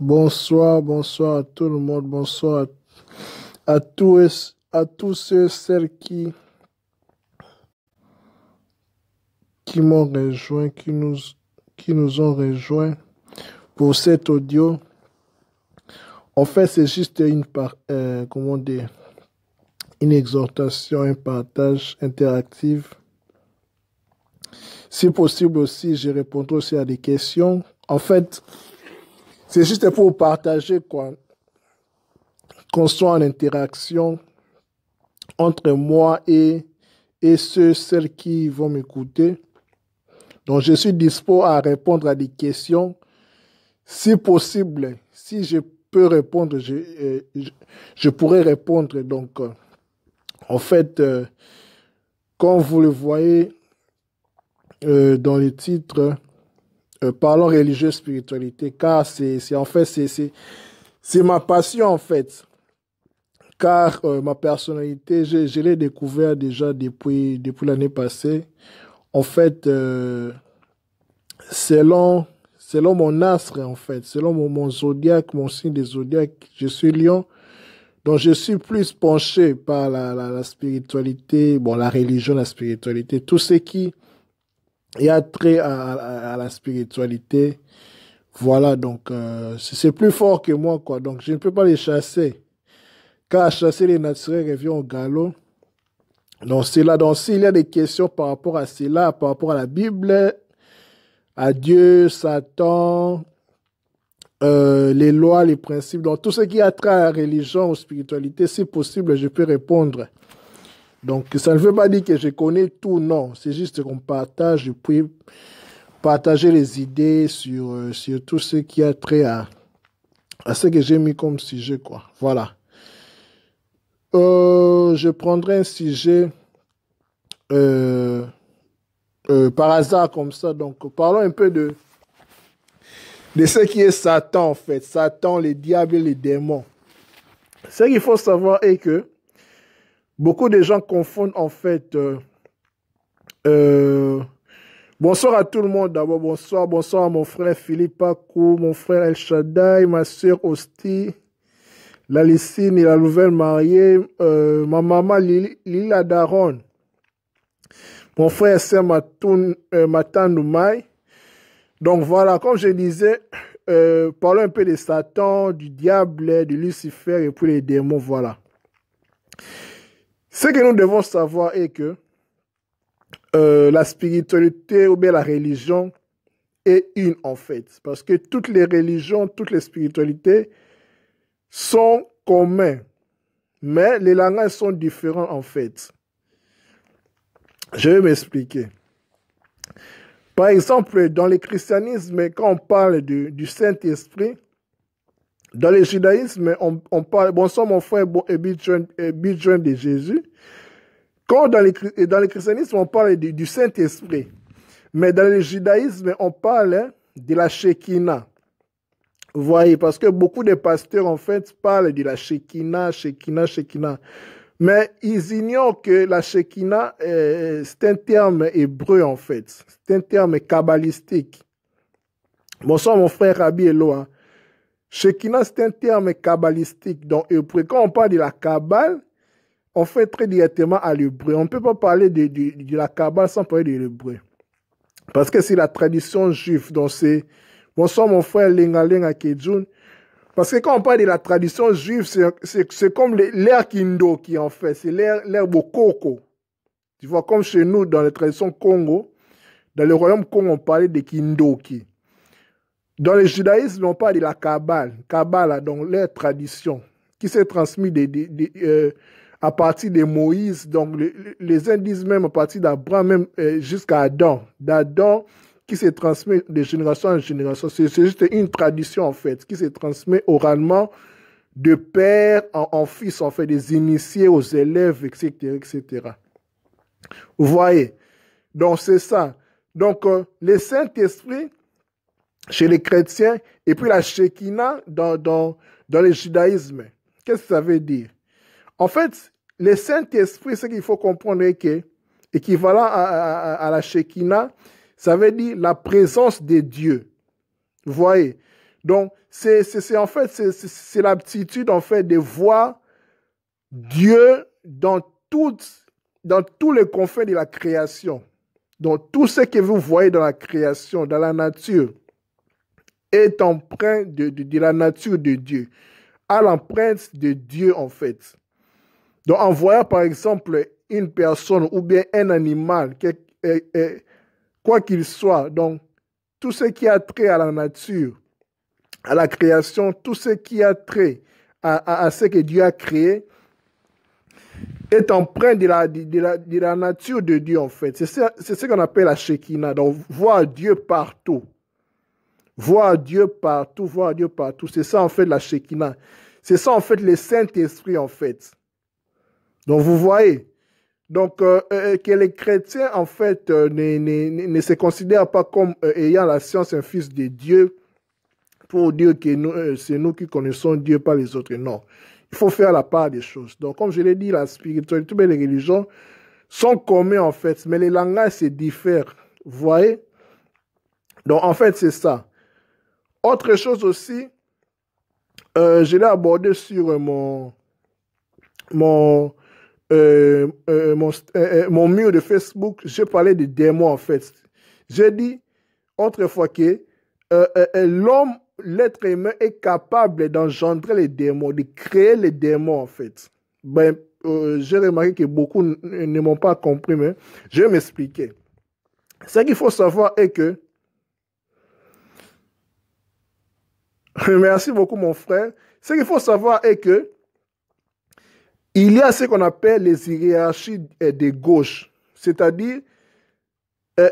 Bonsoir, bonsoir à tout le monde, bonsoir à tous ceux et celles qui m'ont rejoint, qui nous ont rejoints pour cet audio. En fait, c'est juste comment dire, une exhortation, un partage interactif. Si possible aussi, je répondrai aussi à des questions. En fait, c'est juste pour partager, quoi, qu'on soit en interaction entre moi et celles qui vont m'écouter. Donc, je suis dispo à répondre à des questions. Si possible, si je peux répondre, je pourrais répondre. Donc, en fait, comme vous le voyez dans le titre, parlons religieux spiritualité, car c'est ma passion, en fait. Car ma personnalité, je l'ai découvert déjà depuis l'année passée. En fait, selon mon astre, en fait, selon mon zodiaque, mon signe de zodiaque, je suis lion. Donc, je suis plus penché par la spiritualité, bon, la religion, la spiritualité, tout ce qui a trait à la spiritualité. Voilà, donc, c'est plus fort que moi, quoi. Donc, je ne peux pas les chasser. Car chasser les naturels revient au galop. Donc, c'est là, donc, s'il y a des questions par rapport à cela, par rapport à la Bible, à Dieu, Satan, les lois, les principes, donc tout ce qui a trait à la religion ou spiritualité, si possible, je peux répondre. Donc, ça ne veut pas dire que je connais tout, non. C'est juste qu'on partage, je peux partager les idées sur tout ce qui a trait à ce que j'ai mis comme sujet, quoi. Voilà. Je prendrai un sujet par hasard comme ça. Donc, parlons un peu de ce qui est Satan, en fait. Satan, les diables et les démons. Ce qu'il faut savoir est que beaucoup de gens confondent, en fait. Bonsoir à tout le monde d'abord. Bonsoir à mon frère Philippe Akou, mon frère El Shaddai, ma soeur Osti, la Lycine et la nouvelle mariée, ma maman Lila Daron, mon frère Sam Matanoumai. Donc voilà, comme je disais, parlons un peu de Satan, du diable, de Lucifer et puis les démons, voilà. Ce que nous devons savoir est que la spiritualité ou bien la religion est une en fait. Parce que toutes les religions, toutes les spiritualités sont communes. Mais les langages sont différents en fait. Je vais m'expliquer. Par exemple, dans le christianisme, quand on parle du Saint-Esprit, dans le judaïsme, on parle, bonsoir mon frère Bidjon de Jésus. Quand dans le christianisme, on parle du Saint-Esprit. Mais dans le judaïsme, on parle de la Shekinah. Vous voyez, parce que beaucoup de pasteurs, en fait, parlent de la Shekinah. Mais ils ignorent que la Shekinah, c'est un terme hébreu, en fait. C'est un terme kabbalistique. Bonsoir, mon frère Rabbi Eloa. Shekinah, c'est un terme kabbalistique. Donc, quand on parle de la Kabbale, on fait très directement à l'hébreu. On ne peut pas parler de la Kabbale sans parler de l'hébreu. Parce que c'est la tradition juive. Donc, c'est... Bonsoir, mon frère Lenga Kedjoun. Parce que quand on parle de la tradition juive, c'est comme l'ère Kindoki, en fait. C'est l'ère Bokoko. Tu vois, comme chez nous, dans la tradition Congo, dans le royaume Congo, on parlait de Kindoki. Dans le judaïsme, on parle de la Kabbale. Kabbale, donc leur tradition, qui s'est transmise à partir de Moïse. Donc, les uns disent même à partir d'Abraham, même jusqu'à Adam. D'Adam, qui se transmet de génération en génération. C'est juste une tradition, en fait, qui se transmet oralement de père en fils, en fait, des initiés aux élèves, etc., etc. Vous voyez? Donc, c'est ça. Donc, le Saint-Esprit, chez les chrétiens, et puis la Shekinah dans le judaïsme. Qu'est-ce que ça veut dire? En fait, le Saint-Esprit, ce qu'il faut comprendre est que, équivalent à la Shekinah, ça veut dire la présence de Dieu. Vous voyez? Donc, en fait, c'est l'aptitude, en fait, de voir Dieu dans tous les confins de la création. Donc, tout ce que vous voyez dans la création, dans la nature, est empreint de la nature de Dieu, à l'empreinte de Dieu, en fait. Donc, en voyant, par exemple, une personne ou bien un animal, quoi qu'il soit, donc, tout ce qui a trait à la nature, à la création, tout ce qui a trait à ce que Dieu a créé, est empreint de la nature de Dieu, en fait. C'est ce qu'on appelle la Shekinah. Donc, voir Dieu partout. Voir Dieu partout, voir Dieu partout. C'est ça, en fait, la Shekinah. C'est ça, en fait, le Saint-Esprit, en fait. Donc, vous voyez. Donc, que les chrétiens, en fait, ne se considèrent pas comme ayant la science un fils de Dieu pour dire que c'est nous qui connaissons Dieu, pas les autres. Non. Il faut faire la part des choses. Donc, comme je l'ai dit, la spiritualité, les religions sont communes, en fait, mais les langages se diffèrent. Vous voyez? Donc, en fait, c'est ça. Autre chose aussi, je l'ai abordé sur mon mur de Facebook. J'ai parlé de démons, en fait. J'ai dit autrefois que l'homme, l'être humain est capable d'engendrer les démons, de créer les démons, en fait. Ben, j'ai remarqué que beaucoup ne m'ont pas compris, mais je vais m'expliquer. Ce qu'il faut savoir est que, merci beaucoup mon frère, ce qu'il faut savoir est que il y a ce qu'on appelle les hiérarchies de gauche, c'est-à-dire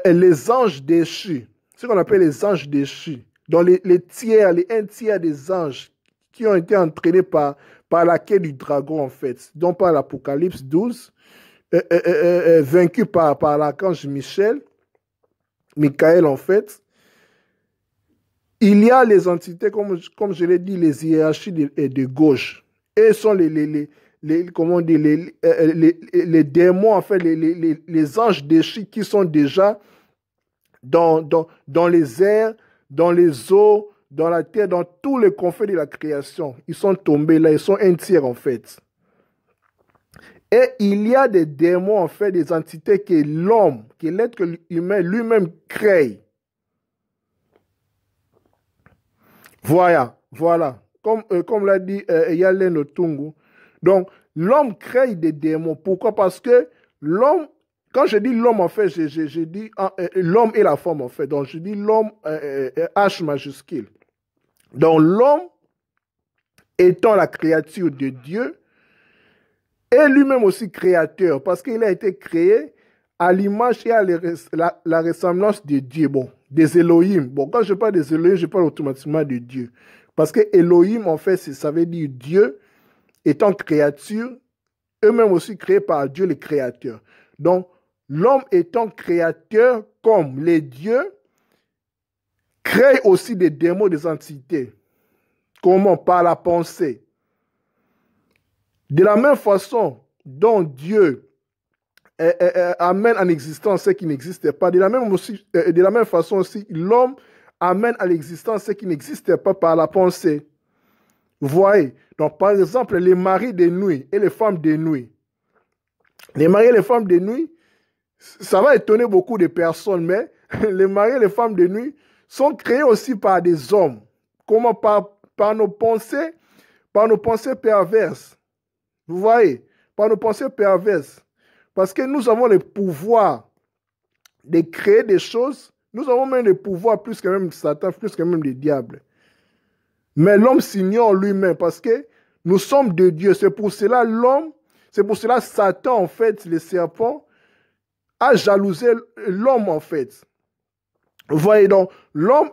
les anges déchus, ce qu'on appelle les anges déchus. Dans les un tiers des anges qui ont été entraînés par la quête du dragon, en fait, dont par l'Apocalypse 12, vaincus par l'archange Michael, en fait. Il y a les entités, comme je l'ai dit, les hiérarchies de gauche. Et sont comment dire, les démons, en fait, les anges déchus qui sont déjà dans les airs, dans les eaux, dans la terre, dans tous les confins de la création. Ils sont tombés là, ils sont un tiers en fait. Et il y a des démons, en fait, des entités que l'homme, que l'être humain lui-même crée. Voilà. Comme l'a dit Yalen Otungu. Donc, l'homme crée des démons. Pourquoi? Parce que l'homme, quand je dis l'homme, en fait, je dis l'homme et la femme, en fait. Donc, je dis l'homme H majuscule. Donc, l'homme étant la créature de Dieu, et lui-même aussi créateur, parce qu'il a été créé à l'image et à la ressemblance de Dieu. Bon, des Elohim. Bon, quand je parle des Elohim, je parle automatiquement de Dieu. Parce que Elohim, en fait, ça veut dire Dieu étant créature, eux-mêmes aussi créés par Dieu, le créateur. Donc, l'homme étant créateur comme les dieux, crée aussi des démons, des entités. Comment? Par la pensée. De la même façon dont Dieu amène en existence ce qui n'existait pas, de la même façon aussi, l'homme amène à l'existence ce qui n'existait pas par la pensée. Vous voyez? Donc, par exemple, les maris de nuit et les femmes de nuit. Les maris et les femmes de nuit, ça va étonner beaucoup de personnes, mais les maris et les femmes de nuit sont créés aussi par des hommes. Comment? Par nos pensées perverses. Vous voyez? Par nos pensées perverses. Parce que nous avons le pouvoir de créer des choses. Nous avons même le pouvoir plus que même Satan, plus que même le diable. Mais l'homme s'ignore lui-même parce que nous sommes de Dieu. C'est pour cela Satan, en fait, le serpent, a jalousé l'homme, en fait. Vous voyez donc, l'homme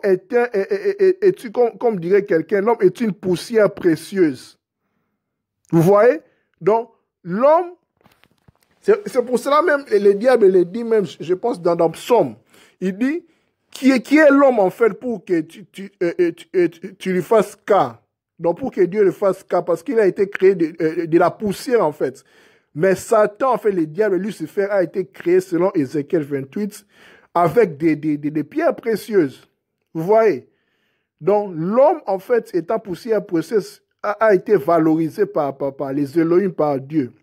comme dirait quelqu'un, l'homme est une poussière précieuse. Vous voyez? Donc, l'homme, c'est pour cela même, le diable le dit même, je pense, dans Psaume, il dit, qui est l'homme, en fait, pour que tu lui fasses cas. Donc, pour que Dieu le fasse cas, parce qu'il a été créé de la poussière, en fait. Mais Satan, en fait, le diable, Lucifer, a été créé, selon Ézéchiel 28, avec des pierres précieuses. Vous voyez? Donc, l'homme, en fait, étant poussé à process, a été valorisé par les Elohim, par Dieu.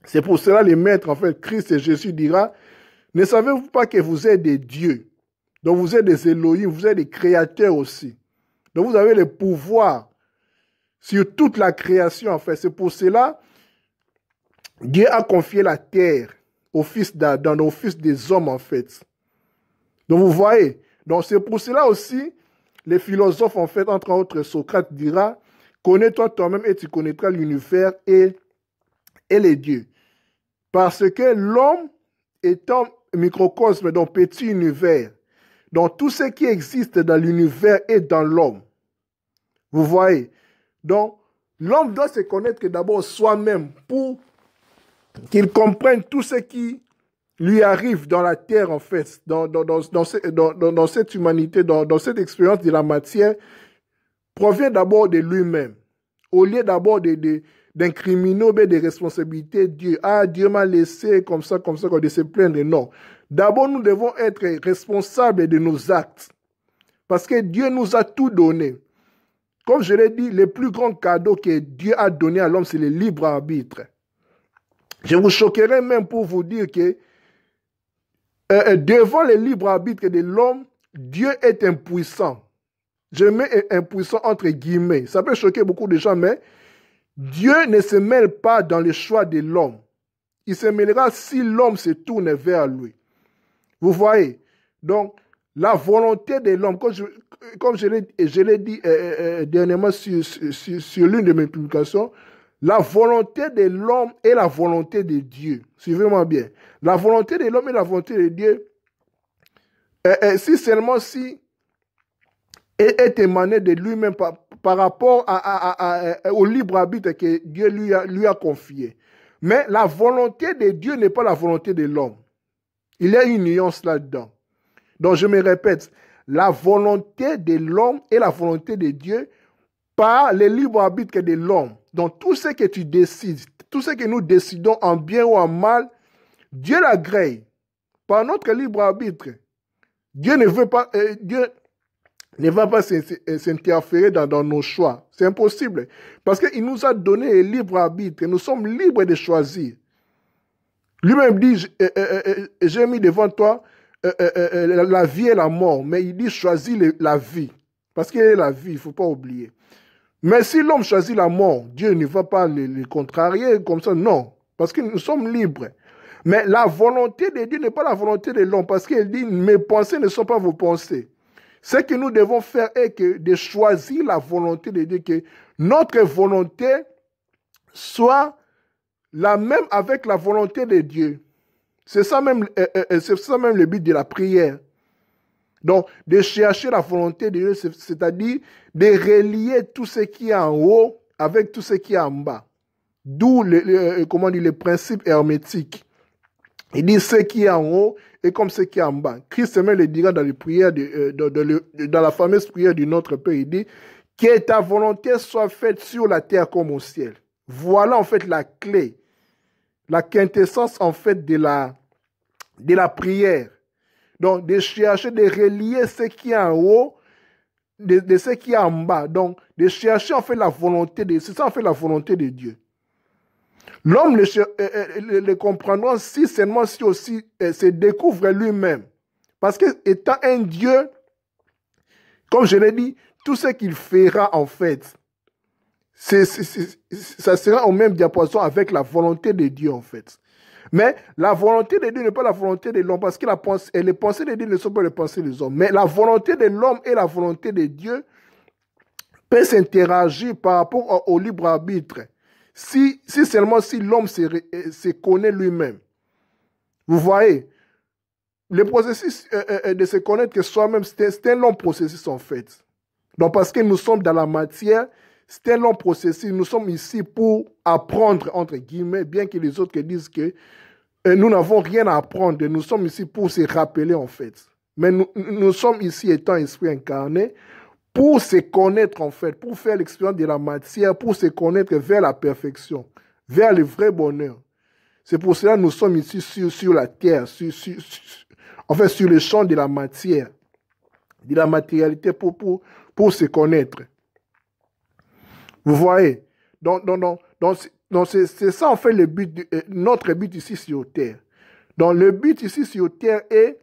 C'est pour cela, les maîtres, en fait, Christ et Jésus dira, ne savez-vous pas que vous êtes des dieux? Donc, vous êtes des Elohim, vous êtes des créateurs aussi. Donc, vous avez le pouvoir sur toute la création, en fait. C'est pour cela, Dieu a confié la terre au fils d'Adam, au fils des hommes, en fait. Donc, vous voyez. Donc, c'est pour cela aussi, les philosophes, en fait, entre autres, Socrate dira, connais-toi toi-même et tu connaîtras l'univers et les dieux. Parce que l'homme étant microcosme, donc petit univers, donc tout ce qui existe dans l'univers est dans l'homme. Vous voyez. Donc, l'homme doit se connaître d'abord soi-même pour qu'il comprenne tout ce qui lui arrive dans la terre, en fait, dans cette humanité, dans cette expérience de la matière, provient d'abord de lui-même. Au lieu d'abord d'incriminer des responsabilités, Dieu, Dieu m'a laissé comme ça, de se plaindre. Non. D'abord, nous devons être responsables de nos actes. Parce que Dieu nous a tout donné. Comme je l'ai dit, le plus grand cadeau que Dieu a donné à l'homme, c'est le libre arbitre. Je vous choquerai même pour vous dire que devant le libre arbitre de l'homme, Dieu est impuissant. Je mets impuissant entre guillemets. Ça peut choquer beaucoup de gens, mais Dieu ne se mêle pas dans le choix de l'homme. Il se mêlera si l'homme se tourne vers lui. Vous voyez? Donc, la volonté de l'homme, comme je l'ai dit dernièrement sur l'une de mes publications, la volonté de l'homme est la volonté de Dieu. Suivez-moi bien. La volonté de l'homme est la volonté de Dieu. Si seulement si est émanée de lui-même par rapport au libre arbitre que Dieu lui a confié. Mais la volonté de Dieu n'est pas la volonté de l'homme. Il y a une nuance là-dedans. Donc je me répète, la volonté de l'homme est la volonté de Dieu par le libre arbitre de l'homme. Donc tout ce que tu décides, tout ce que nous décidons en bien ou en mal, Dieu l'agrée par notre libre arbitre. Dieu ne veut pas, Dieu ne va pas s'interférer dans nos choix. C'est impossible. Parce qu'il nous a donné le libre arbitre. Nous sommes libres de choisir. Lui-même dit, j'ai mis devant toi la vie et la mort. Mais il dit, choisis la vie. Parce qu'il est la vie, il ne faut pas oublier. Mais si l'homme choisit la mort, Dieu ne va pas le contrarier comme ça. Non. Parce que nous sommes libres. Mais la volonté de Dieu n'est pas la volonté de l'homme. Parce qu'il dit, mes pensées ne sont pas vos pensées. Ce que nous devons faire est de choisir la volonté de Dieu, que notre volonté soit la même avec la volonté de Dieu. C'est ça même le but de la prière. Donc, de chercher la volonté de Dieu, c'est-à-dire de relier tout ce qui est en haut avec tout ce qui est en bas. D'où le principe hermétique. Il dit ce qui est en haut et comme ce qui est en bas. Christ même le dira dans les prières dans la fameuse prière du Notre Père. Il dit que ta volonté soit faite sur la terre comme au ciel. Voilà en fait la clé, la quintessence en fait de la prière. Donc de chercher de relier ce qui est en haut de ce qui est en bas. Donc de chercher en fait la volonté de, c'est ça en fait la volonté de Dieu. L'homme le comprendra si seulement si aussi se découvre lui-même. Parce qu'étant un Dieu, comme je l'ai dit, tout ce qu'il fera en fait, ça sera au même diapason avec la volonté de Dieu en fait. Mais la volonté de Dieu n'est pas la volonté de l'homme parce que les pensées de Dieu ne sont pas les pensées des hommes. Mais la volonté de l'homme et la volonté de Dieu peuvent s'interagir par rapport au libre arbitre. Si seulement si l'homme se connaît lui-même. Vous voyez, le processus de se connaître soi-même, c'est un long processus en fait. Donc parce que nous sommes dans la matière, c'est un long processus. Nous sommes ici pour apprendre, entre guillemets, bien que les autres disent que nous n'avons rien à apprendre. Nous sommes ici pour se rappeler en fait. Mais nous sommes ici étant esprit incarné, pour se connaître en fait, pour faire l'expérience de la matière, pour se connaître vers la perfection, vers le vrai bonheur. C'est pour cela que nous sommes ici sur la terre, en fait sur le champ de la matière, de la matérialité, pour pour se connaître. Vous voyez? Donc c'est ça en fait le but, notre but ici sur Terre. Donc le but ici sur Terre est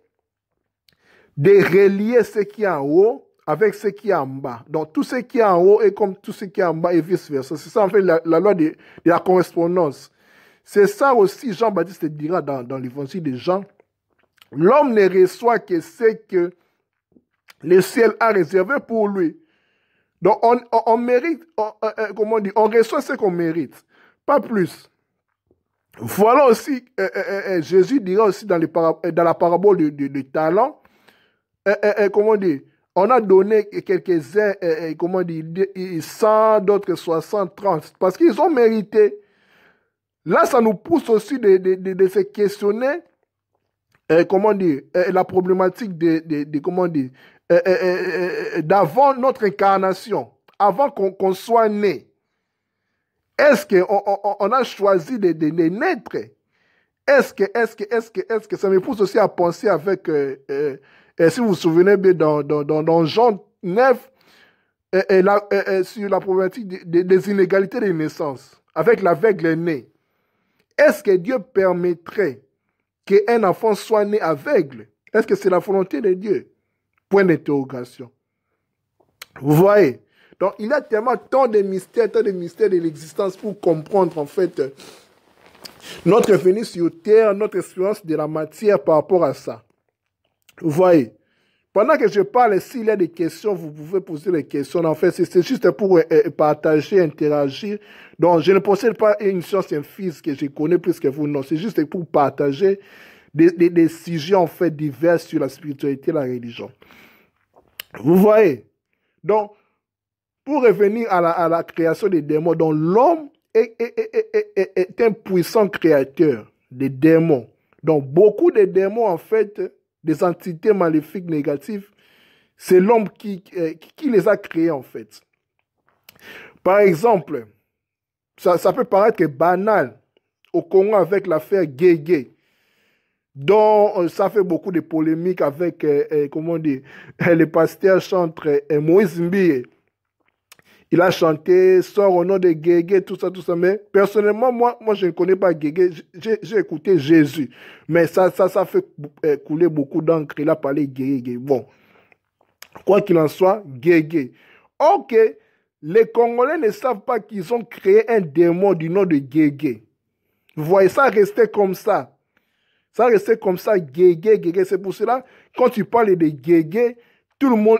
de relier ce qui est en haut avec ce qui est en bas. Donc tout ce qui est en haut est comme tout ce qui est en bas et vice-versa. C'est ça en fait la loi de la correspondance. C'est ça aussi Jean-Baptiste dira dans l'évangile de Jean. L'homme ne reçoit que ce que le ciel a réservé pour lui. Donc on mérite, comment on dit, on reçoit ce qu'on mérite, pas plus. Voilà aussi, Jésus dira aussi dans la parabole du talent, comment dire, on a donné quelques-uns, comment dire, 100, d'autres 60, 30, parce qu'ils ont mérité. Là, ça nous pousse aussi de se questionner, comment dire, la problématique comment dire, d'avant notre incarnation, avant qu'on soit né. Est-ce qu'on a choisi de naître? Est-ce que ça me pousse aussi à penser avec, si vous vous souvenez bien, dans Jean 9, sur la problématique des inégalités de naissance, avec l'aveugle né. Est-ce que Dieu permettrait qu'un enfant soit né aveugle? Est-ce que c'est la volonté de Dieu? Point d'interrogation. Vous voyez? Donc, il y a tellement tant de mystères de l'existence pour comprendre, en fait, notre venue sur Terre, notre expérience de la matière par rapport à ça. Vous voyez? Pendant que je parle, s'il y a des questions, vous pouvez poser les questions. En fait, c'est juste pour partager, interagir. Donc, je ne possède pas une science infuse que je connais plus que vous. Non, c'est juste pour partager des sujets, en fait, divers sur la spiritualité et la religion. Vous voyez? Donc, pour revenir à la création des démons, donc l'homme est un puissant créateur des démons. Donc, beaucoup de démons, en fait, des entités maléfiques négatives, c'est l'homme qui les a créés, en fait. Par exemple, ça peut paraître banal au Congo avec l'affaire Guégué, dont ça fait beaucoup de polémiques avec, comment dire, le pasteur chantre Moïse Mbie. Il a chanté, sort au nom de Guégué, tout ça, mais personnellement, moi je ne connais pas Guégué, j'ai écouté Jésus, mais ça fait couler beaucoup d'encre, il a parlé Guégué. Bon, quoi qu'il en soit, Guégué. Ok, les Congolais ne savent pas qu'ils ont créé un démon du nom de Guégué. Vous voyez, ça restait comme ça. Ça restait comme ça, Guégué. C'est pour cela, quand tu parles de Guégué, tout le monde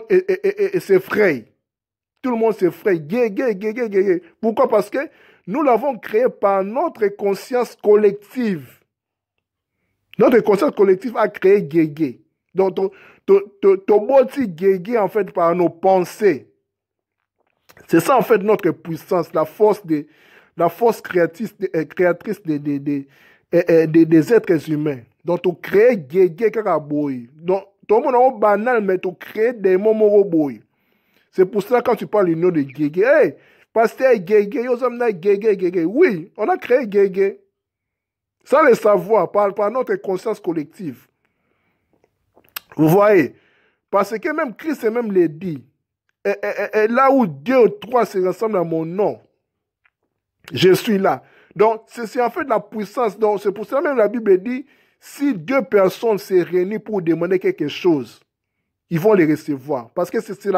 s'effraie. Tout le monde s'effraie. Guégué. Pourquoi? Parce que nous l'avons créé par notre conscience collective. Notre conscience collective a créé Guégué. Donc, ton boti Guégué, en fait, par nos pensées. C'est ça, en fait, notre puissance, la force créatrice des êtres humains. Donc, tu crées Guégué Karaboui. Donc, tout le monde est banal, mais tu crées des moments boy. C'est pour cela, quand tu parles du nom de Guégué, hey, pasteur Guégué, Guégué. Oui, on a créé Guégué. Sans le savoir, par notre conscience collective. Vous voyez? Parce que même Christ même l'a dit. Et là où 2 ou 3 se rassemblent à mon nom, je suis là. Donc, c'est en fait la puissance. Donc, c'est pour cela même la Bible dit, si 2 personnes se réunissent pour demander quelque chose, ils vont les recevoir. Parce que c'est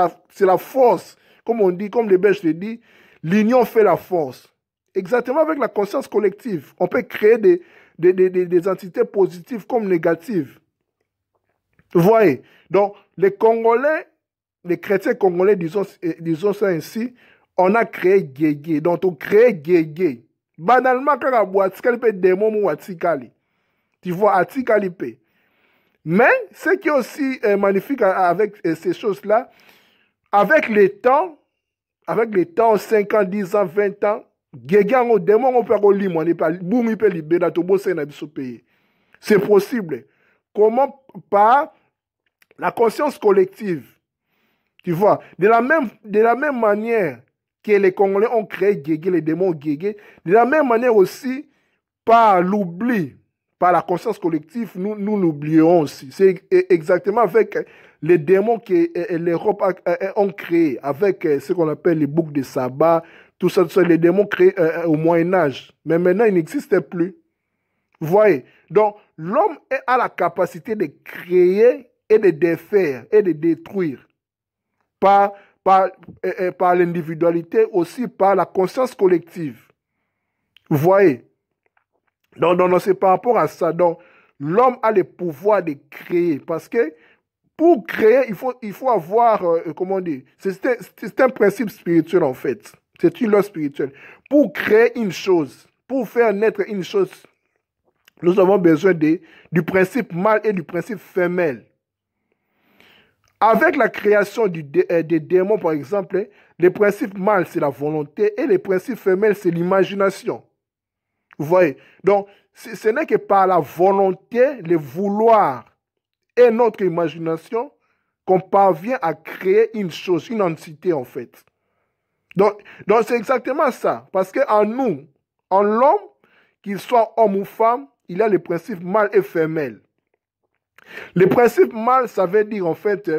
la force. Comme on dit, comme les Belges le disent, l'union fait la force. Exactement avec la conscience collective. On peut créer des entités positives comme négatives. Vous voyez? Donc, les Congolais, les chrétiens congolais, disons ça ainsi, on a créé Guégué. Donc, on crée Guégué. Banalement, quand on a Atikali peut démon ou Atikali. Tu vois, Atikali peut. Mais, ce qui est aussi magnifique avec ces choses-là, avec le temps, 5 ans, 10 ans, 20 ans, Guégué en démon, on peut libérer tout pays. C'est possible. Comment? Par la conscience collective. Tu vois, de la même manière que les Congolais ont créé Guégué, les démons Guégué, de la même manière aussi par l'oubli, par la conscience collective, nous l'oublions aussi. C'est exactement avec les démons que l'Europe ont créés, avec ce qu'on appelle les boucs de sabbat, tout ça, les démons créés au Moyen-Âge. Mais maintenant, ils n'existent plus. Vous voyez? Donc, l'homme a la capacité de créer et de défaire et de détruire par, par l'individualité, aussi par la conscience collective. Vous voyez? Donc c'est par rapport à ça. Donc, l'homme a le pouvoir de créer. Parce que pour créer, il faut avoir, comment dire, c'est un principe spirituel en fait. C'est une loi spirituelle. Pour créer une chose, pour faire naître une chose, nous avons besoin du principe mâle et du principe femelle. Avec la création des démons, par exemple, le principe mâle, c'est la volonté et le principe femelle, c'est l'imagination. Vous voyez? Donc, ce n'est que par la volonté, le vouloir et notre imagination qu'on parvient à créer une chose, une entité en fait. Donc c'est exactement ça. Parce qu'en nous, en l'homme, qu'il soit homme ou femme, il y a le principe mâle et femelle. Le principe mâle, ça veut dire en fait,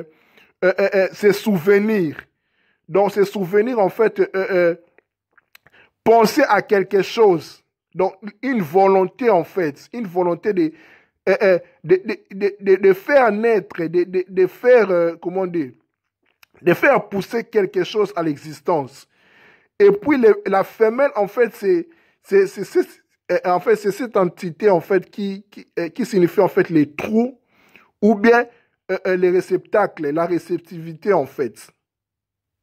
c'est souvenir. Donc, c'est souvenir en fait, penser à quelque chose. Donc, une volonté en fait, une volonté de faire naître, de faire, comment dire, de faire pousser quelque chose à l'existence. Et puis, la femelle, en fait, c'est cette entité, en fait, qui signifie, en fait, les trous ou bien les réceptacles, la réceptivité, en fait.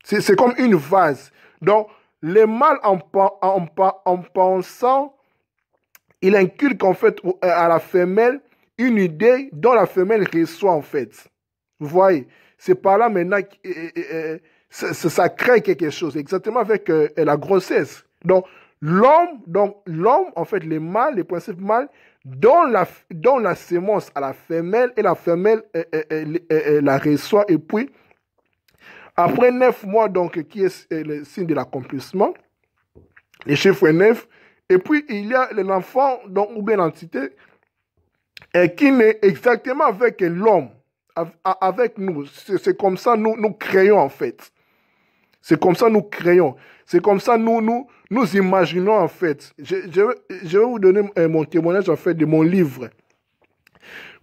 C'est comme une vase. Donc, le mâle, en pensant, il inculque, en fait, à la femelle une idée dont la femelle reçoit, en fait. Vous voyez? C'est par là, maintenant, ça crée quelque chose, exactement avec la grossesse. Donc, l'homme, en fait, le mâle, le principe mâle, donne la sémence à la femelle et la femelle la reçoit. Et puis, après 9 mois, donc, qui est le signe de l'accomplissement, les chiffres 9, et puis il y a l'enfant, donc, ou bien l'entité, qui naît exactement avec l'homme, avec nous. C'est comme ça nous créons, en fait. C'est comme ça nous créons. C'est comme ça nous imaginons, en fait. Je vais vous donner mon témoignage, en fait, de mon livre.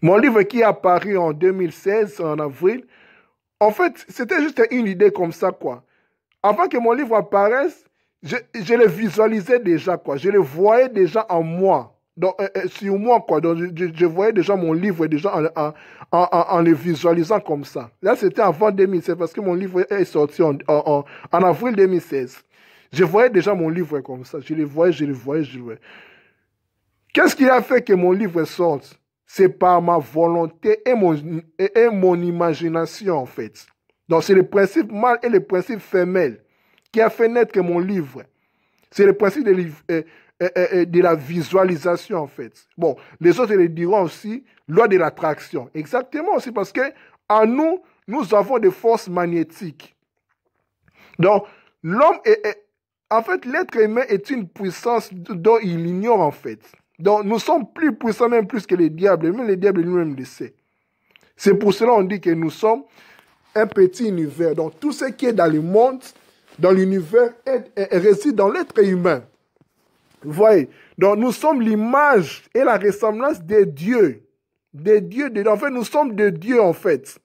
Mon livre qui est apparu en 2016, en avril. En fait, c'était juste une idée comme ça, quoi. Avant que mon livre apparaisse, je le visualisais déjà, quoi. Je le voyais déjà en moi. Donc, sur moi, quoi. Donc, je voyais déjà mon livre déjà en le visualisant comme ça. Là, c'était avant 2016 parce que mon livre est sorti en avril 2016. Je voyais déjà mon livre comme ça. Je le voyais. Qu'est-ce qui a fait que mon livre sorte? C'est par ma volonté et mon imagination, en fait. Donc, c'est le principe mâle et le principe femelle qui a fait naître mon livre. C'est le principe de la visualisation, en fait. Bon, les autres le diront aussi, loi de l'attraction. Exactement aussi, parce que en nous, nous avons des forces magnétiques. Donc, l'homme en fait, l'être humain est une puissance dont il ignore, en fait. Donc, nous sommes plus puissants, même plus que les diables. Même les diables nous-mêmes le savent. C'est pour cela qu'on dit que nous sommes un petit univers. Donc, tout ce qui est dans le monde, dans l'univers, réside dans l'être humain. Vous voyez? Donc, nous sommes l'image et la ressemblance des dieux. Des dieux. En fait, nous sommes des dieux, en fait.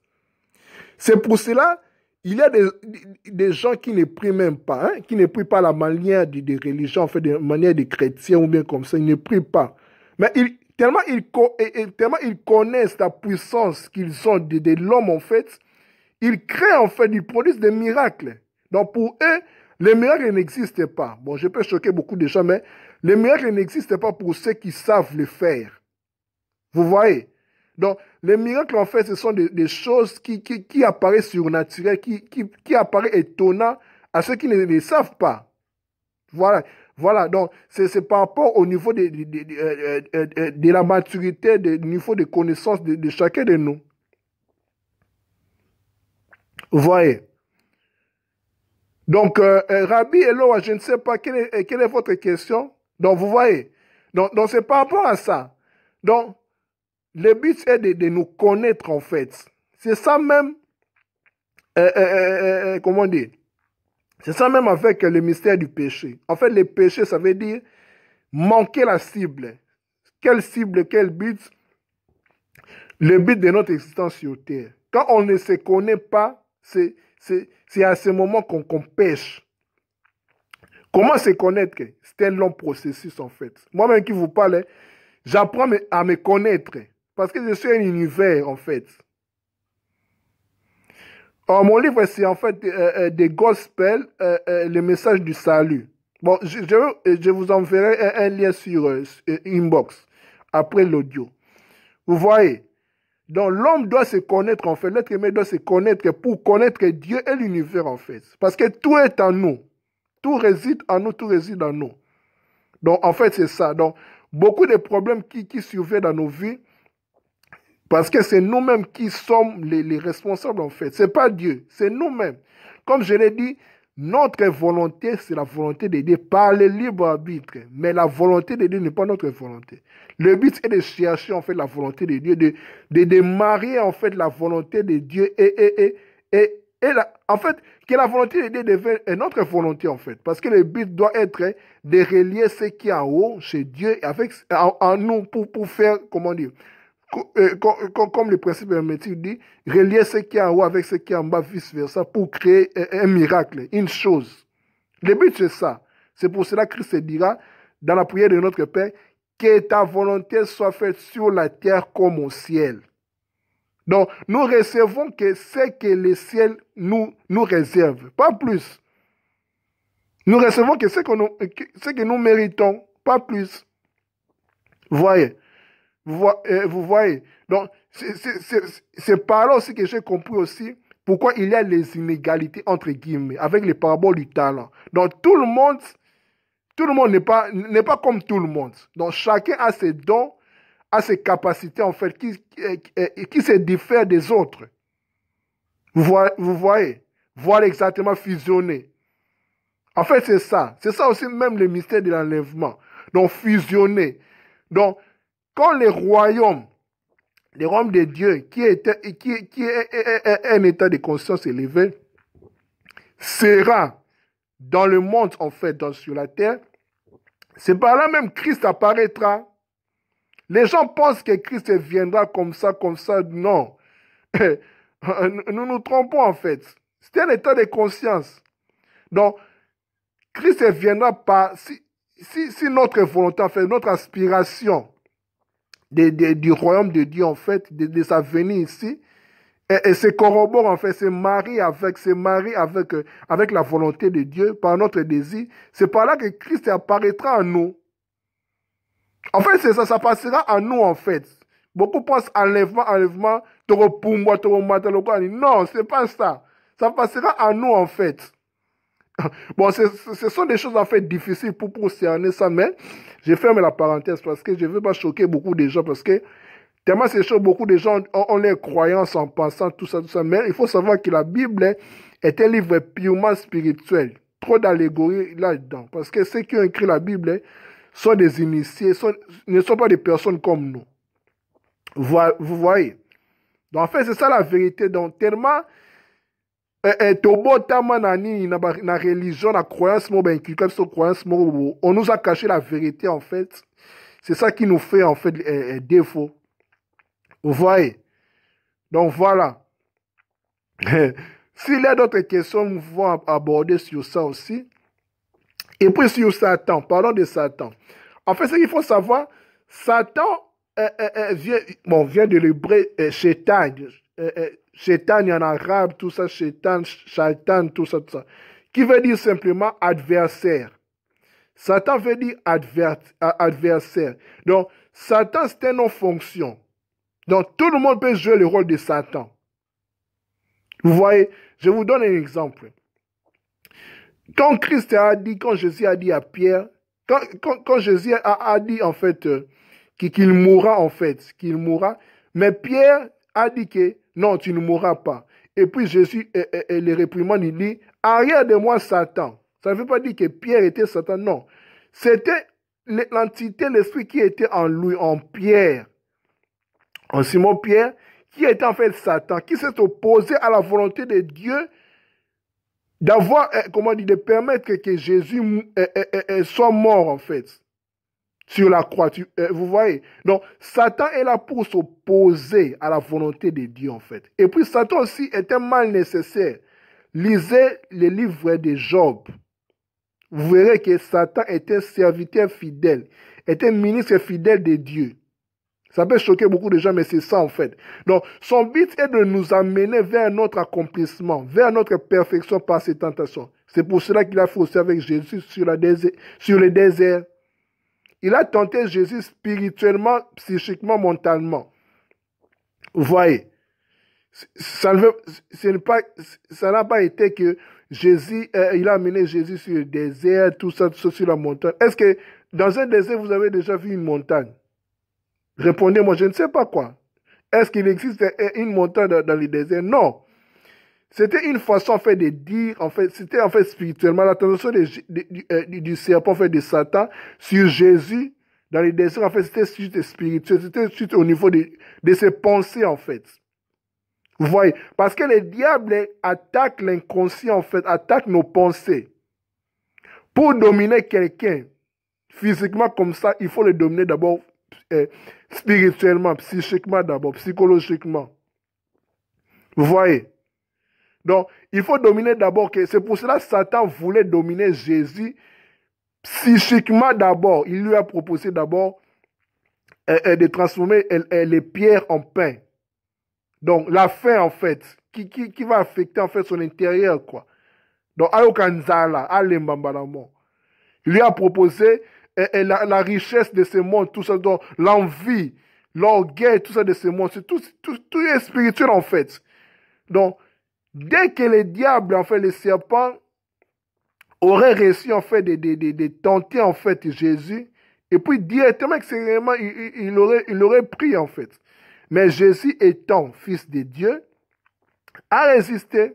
C'est pour cela, il y a des gens qui ne prient même pas, hein, qui ne prient pas la manière des religions, en fait, de manière des chrétiens ou bien comme ça, ils ne prient pas. Mais tellement ils connaissent la puissance qu'ils ont de l'homme, en fait, ils créent, en fait, ils produisent des miracles. Donc, pour eux, les miracles n'existent pas. Bon, je peux choquer beaucoup de gens, mais les miracles n'existent pas pour ceux qui savent le faire. Vous voyez? Donc, les miracles, en fait, ce sont des choses qui apparaissent surnaturelles, qui apparaissent étonnantes à ceux qui ne les savent pas. Voilà. Donc, c'est par rapport au niveau de la maturité, du niveau de connaissance de chacun de nous. Vous voyez? Donc, Rabbi Eloa, je ne sais pas quelle est votre question. Donc, vous voyez. Donc c'est par rapport à ça. Donc, le but est de nous connaître, en fait. C'est ça même, comment dire? C'est ça même avec le mystère du péché. En fait, le péché, ça veut dire manquer la cible. Quelle cible, quel but? Le but de notre existence sur Terre. Quand on ne se connaît pas, c'est à ce moment qu'on pêche. Comment se connaître? C'est un long processus, en fait. Moi-même qui vous parle, j'apprends à me connaître. Parce que je suis un univers, en fait. Alors, mon livre, c'est en fait des gospels, le message du salut. Bon, je vous enverrai un lien sur Inbox, après l'audio. Vous voyez? Donc, l'homme doit se connaître, en fait. L'être humain doit se connaître pour connaître Dieu et l'univers, en fait. Parce que tout est en nous. Tout réside en nous, tout réside en nous. Donc, en fait, c'est ça. Donc, beaucoup de problèmes qui surviennent dans nos vies, parce que c'est nous-mêmes qui sommes les responsables, en fait. Ce n'est pas Dieu, c'est nous-mêmes. Comme je l'ai dit, notre volonté, c'est la volonté de Dieu par le libre arbitre. Mais la volonté de Dieu n'est pas notre volonté. Le but est de chercher, en fait, la volonté de Dieu, de marier, en fait, la volonté de Dieu en fait, que la volonté de Dieu devienne notre volonté, en fait. Parce que le but doit être de relier ce qui est en haut, chez Dieu, avec, en nous, pour faire, comment dire, comme le principe hermétique dit, relier ce qui est en haut avec ce qui est en bas, vice-versa, pour créer un miracle, une chose. Le but, c'est ça. C'est pour cela que Christ dira, dans la prière de notre Père, que ta volonté soit faite sur la terre comme au ciel. Donc, nous recevons que ce que le ciel nous réserve, pas plus. Nous recevons que ce que nous méritons, pas plus. Vous voyez? Vous voyez? Donc, c'est par là aussi que j'ai compris aussi pourquoi il y a les inégalités, entre guillemets, avec les paraboles du talent. Donc, tout le monde n'est pas comme tout le monde. Donc, chacun a ses dons, a ses capacités, en fait, qui se diffèrent des autres. Vous voyez? Voilà exactement fusionner. En fait, c'est ça. C'est ça aussi même le mystère de l'enlèvement. Donc, fusionner. Donc, quand le royaume de Dieu, qui est un état de conscience élevé, sera dans le monde, en fait, sur la terre, c'est par là même Christ apparaîtra. Les gens pensent que Christ viendra comme ça. Non. Nous nous trompons, en fait. C'est un état de conscience. Donc, Christ viendra par, si notre volonté, en fait, notre aspiration du royaume de Dieu, en fait, de sa venue ici, et se corrobore, en fait, se marie avec la volonté de Dieu, par notre désir, c'est par là que Christ apparaîtra en nous. En fait, c'est ça, ça passera en nous, en fait. Beaucoup pensent enlèvement, non, c'est pas ça. Ça passera en nous, en fait. Bon, ce sont des choses, en fait, difficiles pour cerner ça, mais je ferme la parenthèse parce que je ne veux pas choquer beaucoup de gens, parce que tellement c'est chaud, beaucoup de gens ont leurs croyances en pensant tout ça, mais il faut savoir que la Bible est un livre purement spirituel. Trop d'allégories là-dedans, parce que ceux qui ont écrit la Bible sont des initiés, ne sont pas des personnes comme nous. Vous voyez? Donc, en fait, c'est ça la vérité. Donc, tellement na religion, na croyance, on nous a caché la vérité, en fait. C'est ça qui nous fait, en fait, défaut. Vous voyez? Donc, voilà. S'il y a d'autres questions, nous pouvons aborder sur ça aussi. Et puis sur Satan, parlons de Satan. En fait, ce qu'il faut savoir, Satan vient de l'hébreu Shaitan. Shaitan en arabe, tout ça, Shaitan, tout ça, qui veut dire simplement adversaire. Satan veut dire adversaire. Donc, Satan, c'est un non-fonction. Donc, tout le monde peut jouer le rôle de Satan. Vous voyez, je vous donne un exemple. Quand Christ a dit, quand Jésus a dit à Pierre, quand Jésus a dit en fait qu'il mourra en fait, qu'il mourra, mais Pierre a dit que non, tu ne mourras pas. Et puis Jésus le réprimande, il dit, arrière de moi Satan. Ça ne veut pas dire que Pierre était Satan, non. C'était l'entité, l'esprit qui était en lui, en Pierre. en Simon-Pierre, qui était en fait Satan, qui s'est opposé à la volonté de Dieu d'avoir, comment dire, de permettre que Jésus soit mort en fait sur la croix. Vous voyez? Donc, Satan est là pour s'opposer à la volonté de Dieu en fait. Et puis, Satan aussi est un mal nécessaire. Lisez les livres de Job. Vous verrez que Satan est un serviteur fidèle, est un ministre fidèle de Dieu. Ça peut choquer beaucoup de gens, mais c'est ça en fait. Donc, son but est de nous amener vers notre accomplissement, vers notre perfection par ses tentations. C'est pour cela qu'il a fait aussi avec Jésus sur le désert. Il a tenté Jésus spirituellement, psychiquement, mentalement. Vous voyez, ça n'a pas été que Jésus, il a amené Jésus sur le désert, tout ça sur la montagne. Est-ce que dans un désert, vous avez déjà vu une montagne? Répondez-moi, je ne sais pas quoi. Est-ce qu'il existe une montagne dans le désert? Non. C'était une façon en fait de dire, en fait, c'était en fait spirituellement la tentation du serpent, en fait, de Satan sur Jésus dans le désert, en fait, c'était juste spirituel, c'était juste au niveau de ses pensées, en fait. Vous voyez? Parce que le diable attaque l'inconscient, en fait, attaque nos pensées. Pour dominer quelqu'un, physiquement comme ça, il faut le dominer d'abord spirituellement, psychiquement d'abord, psychologiquement. Vous voyez? Donc, il faut dominer d'abord. C'est pour cela que Satan voulait dominer Jésus psychiquement d'abord. Il lui a proposé d'abord de transformer les pierres en pain. Donc, la faim, en fait, qui va affecter en fait son intérieur, quoi. Donc, Ayokanzala, Alembambalamo. Il lui a proposé la richesse de ce monde, tout ça, donc l'envie, l'orgueil, tout ça de ce monde. Tout est spirituel, en fait. Donc, dès que le diable, en fait, le serpent, aurait réussi, en fait, de tenter, en fait, Jésus, et puis directement, extérieurement, il aurait pris, en fait. Mais Jésus, étant fils de Dieu, a résisté.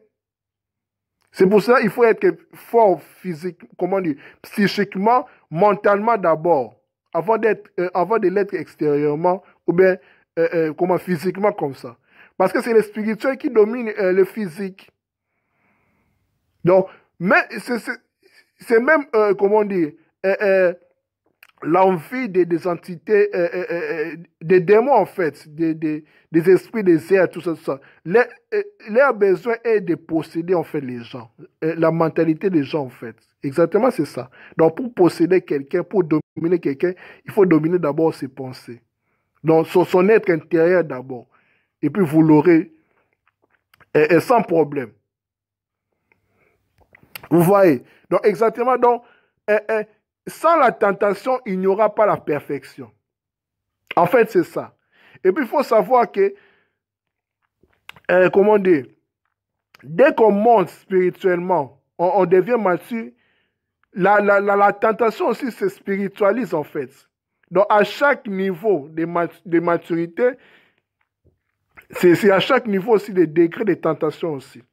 C'est pour ça qu'il faut être fort physiquement, comment dire, psychiquement, mentalement d'abord, avant de l'être extérieurement, ou bien comment physiquement comme ça. Parce que c'est le spirituel qui domine le physique. Donc, mais c'est même, comment dire, l'envie des entités, des démons en fait, des esprits des airs, tout ça, tout ça. Leur besoin est de posséder en fait les gens, la mentalité des gens en fait. Exactement, c'est ça. Donc, pour posséder quelqu'un, pour dominer quelqu'un, il faut dominer d'abord ses pensées. Donc, son être intérieur d'abord. Et puis, vous l'aurez sans problème. Vous voyez? Donc, exactement, donc, sans la tentation, il n'y aura pas la perfection. En fait, c'est ça. Et puis, il faut savoir que, comment dire, dès qu'on monte spirituellement, on devient mature, la tentation aussi se spiritualise, en fait. Donc, à chaque niveau de maturité, c'est à chaque niveau aussi des degrés de tentation aussi.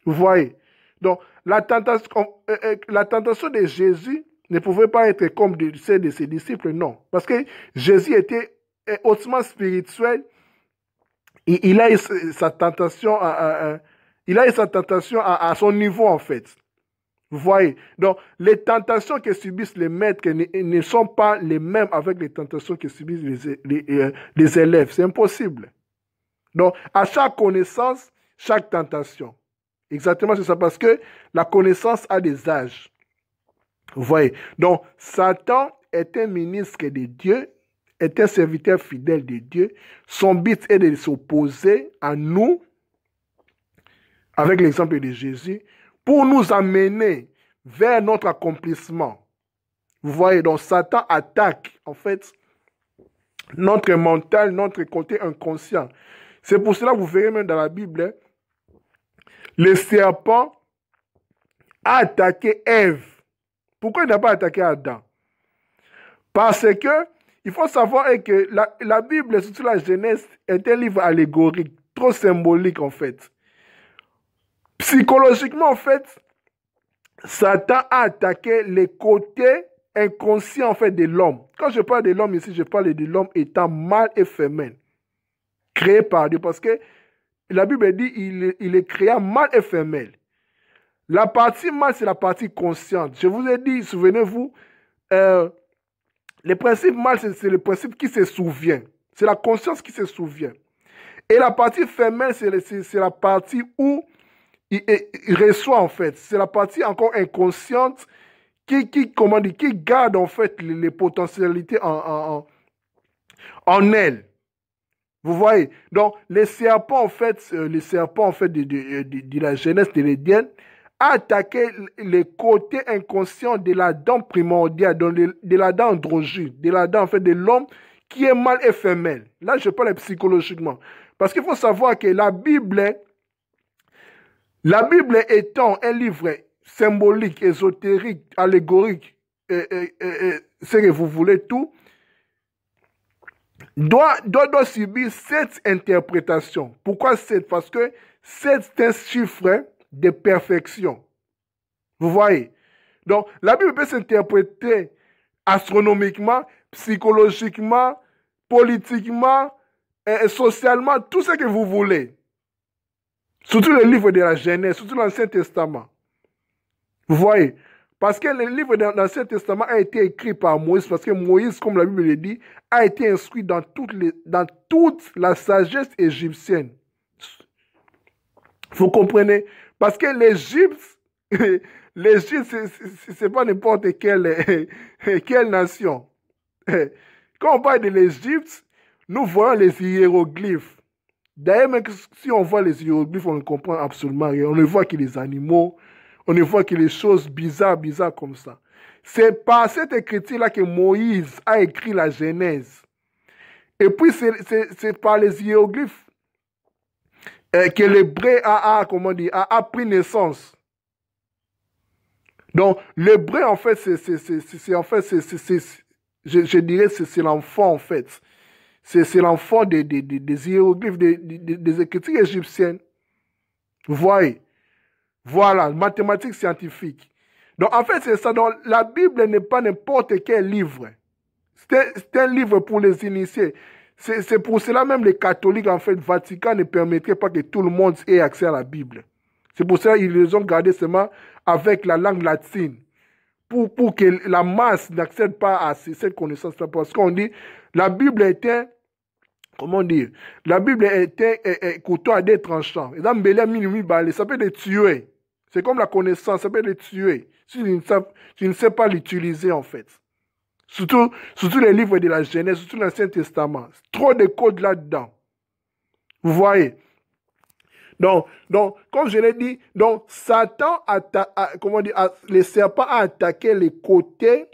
Vous voyez? Donc, la tentation de Jésus ne pouvait pas être comme celle de ses disciples, non. Parce que Jésus était hautement spirituel. Il a eu sa tentation à son niveau, en fait. Vous voyez? Donc, les tentations que subissent les maîtres ne sont pas les mêmes avec les tentations que subissent les élèves. C'est impossible. Donc, à chaque connaissance, chaque tentation. Exactement, c'est ça, parce que la connaissance a des âges. Vous voyez? Donc, Satan est un ministre de Dieu, est un serviteur fidèle de Dieu. Son but est de s'opposer à nous, avec l'exemple de Jésus, pour nous amener vers notre accomplissement. Vous voyez? Donc, Satan attaque, en fait, notre mental, notre côté inconscient. C'est pour cela que vous verrez même dans la Bible, le serpent a attaqué Ève. Pourquoi il n'a pas attaqué Adam? Parce que, il faut savoir que la Bible, surtout la Genèse, est un livre allégorique, trop symbolique en fait. Psychologiquement, en fait, Satan a attaqué les côtés inconscients en fait de l'homme. Quand je parle de l'homme ici, je parle de l'homme étant mâle et féminin. créé par Dieu. Parce que la Bible dit il est créé mâle et femelle. La partie mâle, c'est la partie consciente. Je vous ai dit, souvenez-vous, le principe mâle, c'est le principe qui se souvient. C'est la conscience qui se souvient. Et la partie femelle, c'est la partie où il reçoit, en fait. C'est la partie encore inconsciente qui garde, en fait, les potentialités en elle. Vous voyez? Donc, les serpents, en fait, de la Genèse de l'Éden, a attaqué les côtés inconscients de l'Adam primordial, de l'Adam androgyne, de l'Adam, en fait, de l'homme qui est mâle et femelle. Là, je parle psychologiquement. Parce qu'il faut savoir que la Bible étant un livre symbolique, ésotérique, allégorique, ce que vous voulez tout, doit subir 7 interprétations. Pourquoi 7? Parce que 7, c'est un chiffre de perfection. Vous voyez? Donc, la Bible peut s'interpréter astronomiquement, psychologiquement, politiquement, socialement, tout ce que vous voulez. Surtout le livre de la Genèse, surtout l'Ancien Testament. Vous voyez? Parce que le livre de l'Ancien Testament a été écrit par Moïse, parce que Moïse, comme la Bible le dit, a été instruit dans toute la sagesse égyptienne. Vous comprenez? Parce que l'Égypte, ce n'est pas n'importe quelle nation. Quand on parle de l'Égypte, nous voyons les hiéroglyphes. D'ailleurs, même si on voit les hiéroglyphes, on ne comprend absolument rien. On ne voit que les animaux, on ne voit que les choses bizarres comme ça. C'est par cette écriture-là que Moïse a écrit la Genèse. Et puis, c'est par les hiéroglyphes que l'hébreu a pris naissance. Donc, l'hébreu, en fait, je dirais, c'est l'enfant, en fait. C'est l'enfant des hiéroglyphes, des écritures égyptiennes. Vous voyez? Voilà, mathématiques scientifiques. Donc, en fait, c'est ça. Donc, la Bible n'est pas n'importe quel livre. C'est un livre pour les initiés. C'est pour cela même les catholiques, en fait, Vatican ne permettrait pas que tout le monde ait accès à la Bible. C'est pour ça qu'ils les ont gardés seulement avec la langue latine. Pour que la masse n'accède pas à cette connaissance-là. Parce qu'on dit, la Bible était, la Bible était couteau à deux tranchants. Et dans ça peut les tuer. C'est comme la connaissance, ça peut les tuer. Si tu ne sais pas l'utiliser, en fait. Surtout les livres de la Genèse, surtout l'Ancien Testament. Trop de codes là-dedans. Vous voyez? Donc, comme je l'ai dit, donc Satan les serpents a attaqué les côtés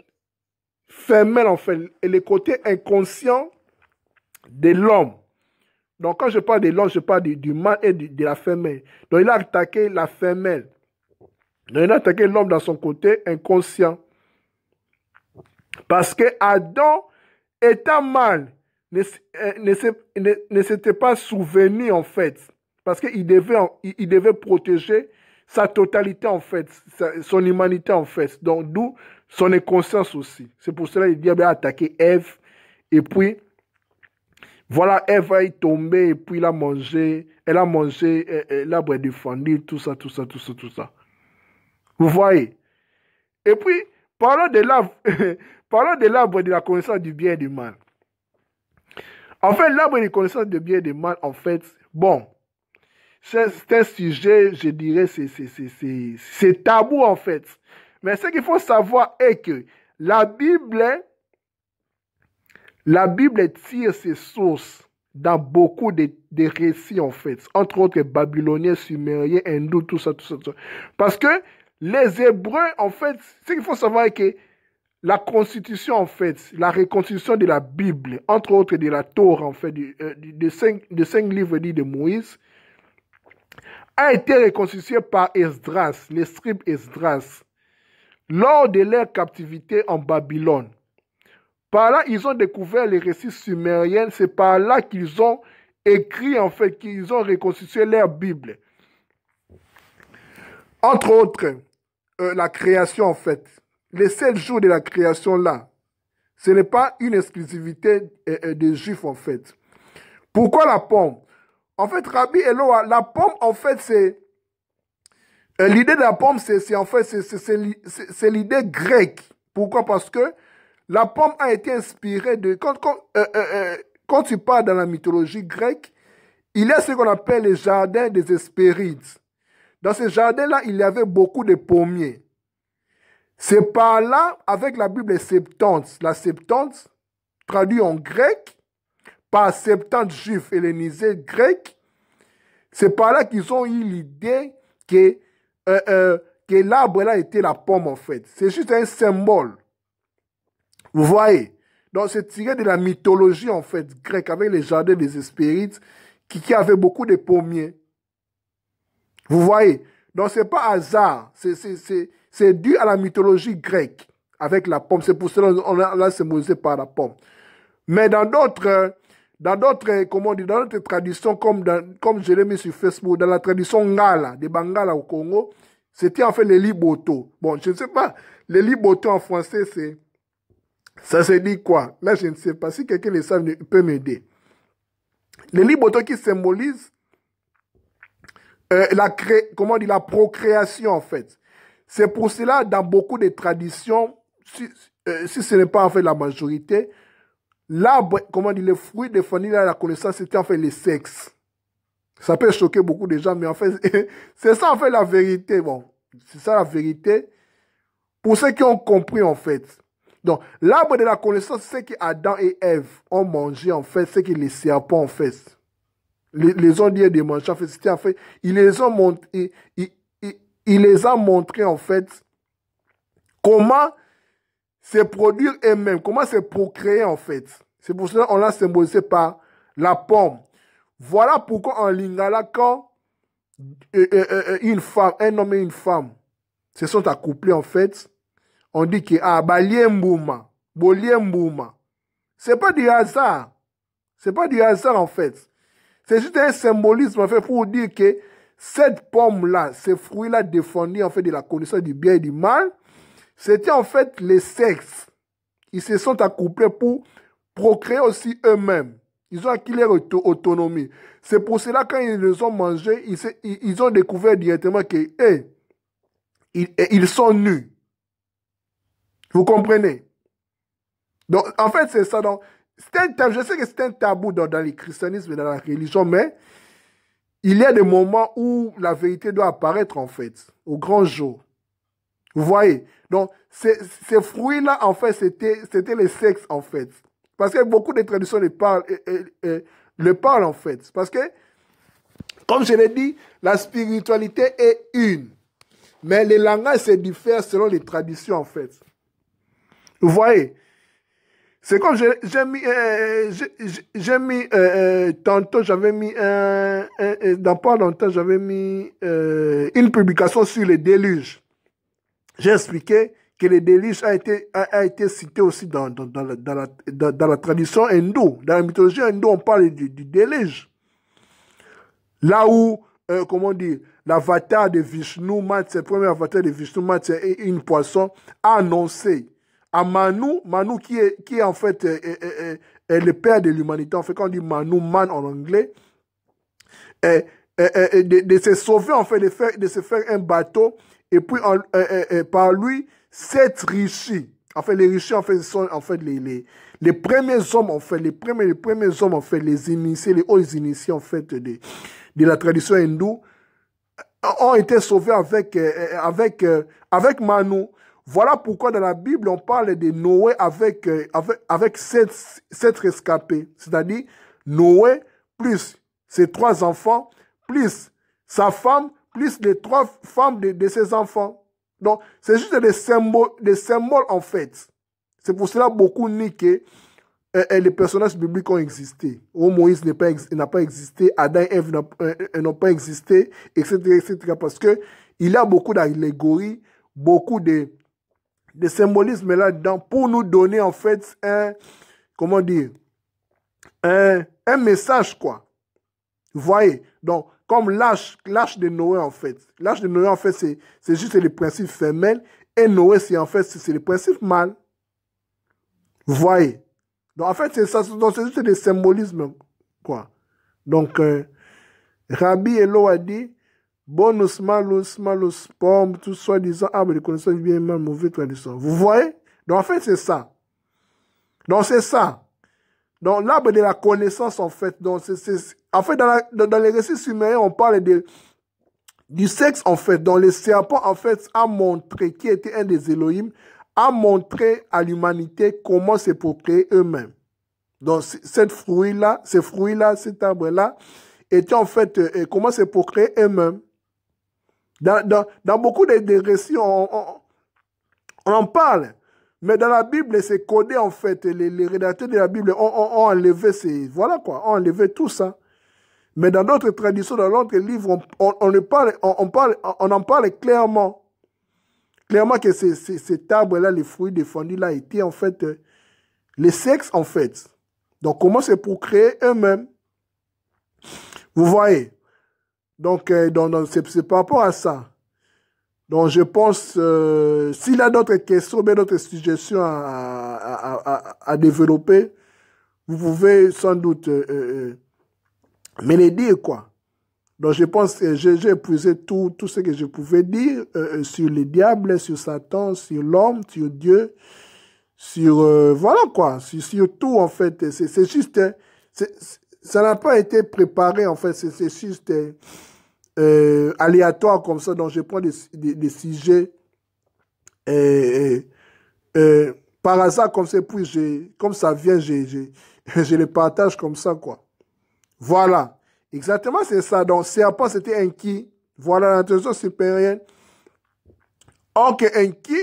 femelles, en fait, et les côtés inconscients de l'homme. Donc, quand je parle de l'homme, je parle du mâle et de la femelle. Donc, il a attaqué la femelle. Donc, il a attaqué l'homme dans son côté inconscient. Parce que Adam, étant mâle, ne s'était pas souvenu, en fait. Parce qu'il devait protéger sa totalité, en fait, son humanité, en fait. Donc, d'où son inconscience aussi. C'est pour cela qu'il a attaqué Ève. Et puis, voilà, Ève est tombée et puis elle a mangé l'arbre défendu, tout ça. Vous voyez? Et puis, parlons de l'arbre de la connaissance du bien et du mal. En fait, l'arbre de la connaissance du bien et du mal, en fait, bon, c'est un sujet, je dirais, c'est tabou, en fait. Mais ce qu'il faut savoir est que la Bible tire ses sources dans beaucoup de récits, en fait. Entre autres, babyloniens, sumériens, hindous, tout ça. Parce que les Hébreux, en fait, ce qu'il faut savoir est que la constitution, en fait, la reconstitution de la Bible, entre autres de la Torah, en fait, de 5 livres dits de Moïse, a été reconstituée par Esdras, les scribes Esdras, lors de leur captivité en Babylone. Par là, ils ont découvert les récits sumériens. C'est par là qu'ils ont écrit, en fait, qu'ils ont reconstitué leur Bible. Entre autres, la création, en fait. Les 7 jours de la création, là, ce n'est pas une exclusivité des Juifs, en fait. Pourquoi la pomme? En fait, Rabbi Eloa, la pomme, en fait, c'est... l'idée de la pomme, en fait, c'est l'idée grecque. Pourquoi? Parce que la pomme a été inspirée de... Quand tu pars dans la mythologie grecque, il y a ce qu'on appelle les jardins des Hespérides. Dans ces jardins-là, il y avait beaucoup de pommiers. C'est par là, avec la Bible Septante, la Septante, traduit en grec, par Septante juifs hellénisés grecs, c'est par là qu'ils ont eu l'idée que l'arbre là était la pomme en fait. C'est juste un symbole. Vous voyez? Donc c'est tiré de la mythologie en fait grecque avec les jardins des Hespérides qui avaient beaucoup de pommiers. Vous voyez? Donc c'est pas hasard. C'est dû à la mythologie grecque avec la pomme. C'est pour cela qu'on l'a symbolisé par la pomme. Mais dans d'autres comment dire, dans d'autres traditions, comme je l'ai mis sur Facebook, dans la tradition Ngala, des Bangala au Congo, c'était en fait les liboto. Bon, je ne sais pas, les liboto en français, ça se dit quoi? Là, je ne sais pas. Si quelqu'un le sait, il peut m'aider. Les liboto qui symbolisent la procréation, en fait. C'est pour cela, dans beaucoup de traditions, si ce n'est pas en fait la majorité, l'arbre, le fruit défini à la connaissance, c'était en fait le sexe. Ça peut choquer beaucoup de gens, mais en fait, c'est ça en fait la vérité. Bon, c'est ça la vérité. Pour ceux qui ont compris en fait. Donc, l'arbre de la connaissance, c'est que Adam et Ève ont mangé en fait, c'est que les serpents en fait. Les ont dit de manger en fait, c'était en fait, il les a montré en fait comment se produire eux-mêmes, comment se procréer en fait. C'est pour cela qu'on l'a symbolisé par la pomme. Voilà pourquoi en Lingala, quand une femme, un homme et une femme se sont accouplés en fait, on dit que baliembouma, boliembouma. C'est pas du hasard. C'est pas du hasard en fait. C'est juste un symbolisme en fait pour dire que cette pomme-là, ces fruits-là défendus en fait de la connaissance du bien et du mal, c'était en fait les sexes. Ils se sont accouplés pour procréer aussi eux-mêmes. Ils ont acquis leur autonomie. C'est pour cela quand ils les ont mangés, ils ont découvert directement que ils sont nus. Vous comprenez? Donc, en fait, c'est ça. Donc, je sais que c'est un tabou dans le christianisme et dans la religion, mais il y a des moments où la vérité doit apparaître, en fait, au grand jour. Vous voyez? Donc, ces fruits-là, en fait, c'était les sexes, en fait. Parce que beaucoup de traditions le parlent, en fait. Parce que, comme je l'ai dit, la spiritualité est une. Mais les langages se diffèrent selon les traditions, en fait. Vous voyez? C'est comme j'ai mis tantôt, j'avais mis dans pas longtemps, j'avais mis une publication sur les déluges. J'ai expliqué que le déluge a été cité aussi dans la tradition hindoue. Dans la mythologie hindoue, on parle du déluge. Là où, comment dire, l'avatar de Vishnu, le premier avatar de Vishnu, c'est une poisson, a annoncé à Manu qui est en fait le père de l'humanité. En fait, quand on dit Manu, man en anglais, de se sauver, en fait, de se faire un bateau, et puis par lui, 7 riches. En fait, les riches, en fait, sont en fait les premiers hommes, en fait, les premiers hommes, en fait, les initiés, les hauts initiés, en fait, de la tradition hindoue, ont été sauvés avec Manu. Voilà pourquoi dans la Bible, on parle de Noé avec 7 rescapés. C'est-à-dire Noé plus ses 3 enfants, plus sa femme, plus les 3 femmes de ses enfants. Donc, c'est juste des symboles en fait. C'est pour cela beaucoup nient que les personnages bibliques ont existé. Moïse n'a pas existé, Adam et Ève n'ont pas existé, etc., etc. Parce que il y a beaucoup d'allégories, beaucoup de symbolisme là-dedans pour nous donner en fait un message quoi. Vous voyez? Donc, comme l'âge de Noé en fait. L'âge de Noé en fait c'est juste le principe femelle et Noé c'est en fait c'est le principe mâle. Vous voyez? Donc en fait c'est ça, donc c'est juste des symbolismes quoi. Donc, Rabbi Elo a dit, bonus, malus, malus, pomme, tout soi-disant arbre de connaissance bien mal, mauvaise tradition. Vous voyez? Donc, en fait, c'est ça. Donc, c'est ça. Donc, l'arbre de la connaissance, en fait, donc, en fait, dans les récits sumériens, on parle du sexe, en fait. Donc, le serpent, en fait, a montré, qui était un des Elohim, a montré à l'humanité comment se procréer eux-mêmes. Donc, ces fruits-là, cet arbre-là, étaient en fait, comment se procréer eux-mêmes. Dans beaucoup de récits, on en parle. Mais dans la Bible, c'est codé, en fait. Les rédacteurs de la Bible ont enlevé voilà quoi, ont enlevé tout ça. Mais dans d'autres traditions, dans d'autres livres, on en parle clairement. Clairement que cet arbre-là, les fruits défendus là, étaient en fait les sexes, en fait. Donc, comment c'est pour créer eux-mêmes? Vous voyez? Donc, c'est par rapport à ça. Donc, je pense, s'il y a d'autres questions, bien d'autres suggestions à développer, vous pouvez sans doute me les dire, quoi. Donc, je pense que j'ai épuisé tout ce que je pouvais dire sur les diables, sur Satan, sur l'homme, sur Dieu, sur, voilà, quoi, sur tout, en fait. C'est juste, ça n'a pas été préparé, en fait, c'est juste aléatoire comme ça. Donc, je prends des sujets par hasard comme ça, puis comme ça vient, je les partage comme ça, quoi. Voilà. Exactement, c'est ça. Donc, serpent, c'était un qui. Voilà l'intention supérieure. Ok, un qui.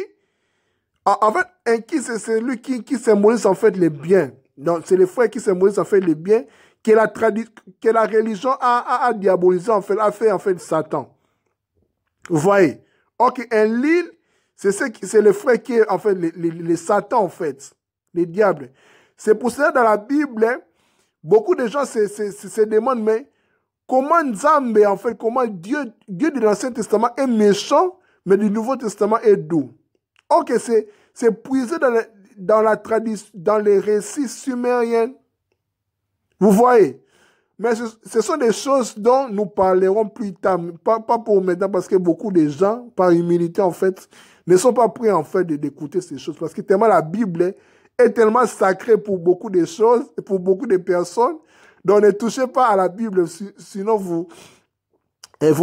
En fait, un qui, c'est celui qui symbolise en fait les biens. Donc, c'est les frères qui symbolisent en fait les biens que la religion a diabolisé, en fait, a fait en fait Satan. Vous voyez? Ok, un l'île, c'est le frère qui est en fait les Satan, en fait. Les diables. C'est pour cela dans la Bible, beaucoup de gens se demandent, mais comment Nzambe, en fait, comment Dieu de l'Ancien Testament est méchant, mais du Nouveau Testament est doux. Ok, c'est puisé dans la tradition, dans les récits sumériens. Vous voyez? Mais ce sont des choses dont nous parlerons plus tard. Pas pour maintenant, parce que beaucoup de gens, par humilité, en fait, ne sont pas prêts, en fait, d'écouter ces choses. Parce que tellement la Bible est tellement sacrée pour beaucoup de choses, et pour beaucoup de personnes. Donc, ne touchez pas à la Bible, sinon vous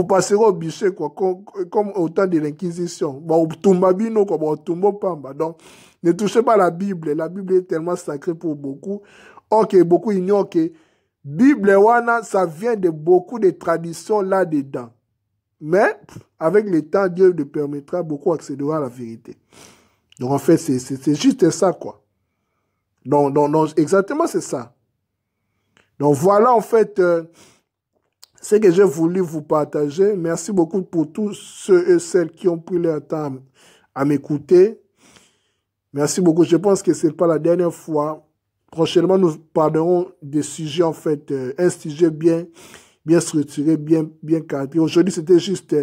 passerez au bûcher, quoi, comme au temps de l'Inquisition. Bon, tumbabino, quoi, bon, tumbo pamba. Donc, ne touchez pas à la Bible. La Bible est tellement sacrée pour beaucoup. Ok, beaucoup ignorent que Bible, wana, ça vient de beaucoup de traditions là-dedans. Mais, avec le temps, Dieu nous permettra, beaucoup accéderont à la vérité. Donc, en fait, c'est juste ça, quoi. Donc, exactement, c'est ça. Donc, voilà, en fait, ce que j'ai voulu vous partager. Merci beaucoup pour tous ceux et celles qui ont pris leur temps à m'écouter. Merci beaucoup. Je pense que ce n'est pas la dernière fois. Prochainement, nous parlerons des sujets, en fait, un sujet bien structuré, bien cadré. Aujourd'hui, c'était juste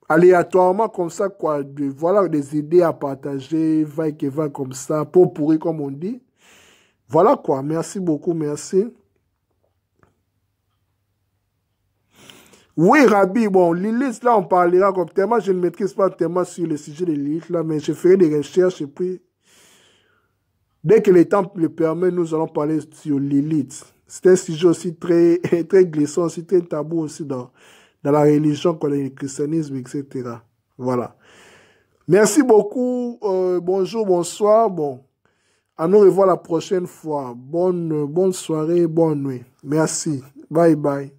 aléatoirement comme ça, quoi. Voilà, des idées à partager, va et va comme ça, pour pourrir, comme on dit. Voilà, quoi. Merci beaucoup, merci. Oui, Rabbi, bon, Lilith, là, on parlera comme tellement, je ne maîtrise pas tellement sur le sujet de Lilith, là, mais je ferai des recherches et puis, dès que le temps le permet, nous allons parler sur Lilith. C'est un sujet aussi très, très glissant, aussi très tabou aussi dans la religion, comme le christianisme, etc. Voilà. Merci beaucoup. Bonjour, bonsoir. Bon, à nous revoir la prochaine fois. Bonne soirée, bonne nuit. Merci. Bye bye.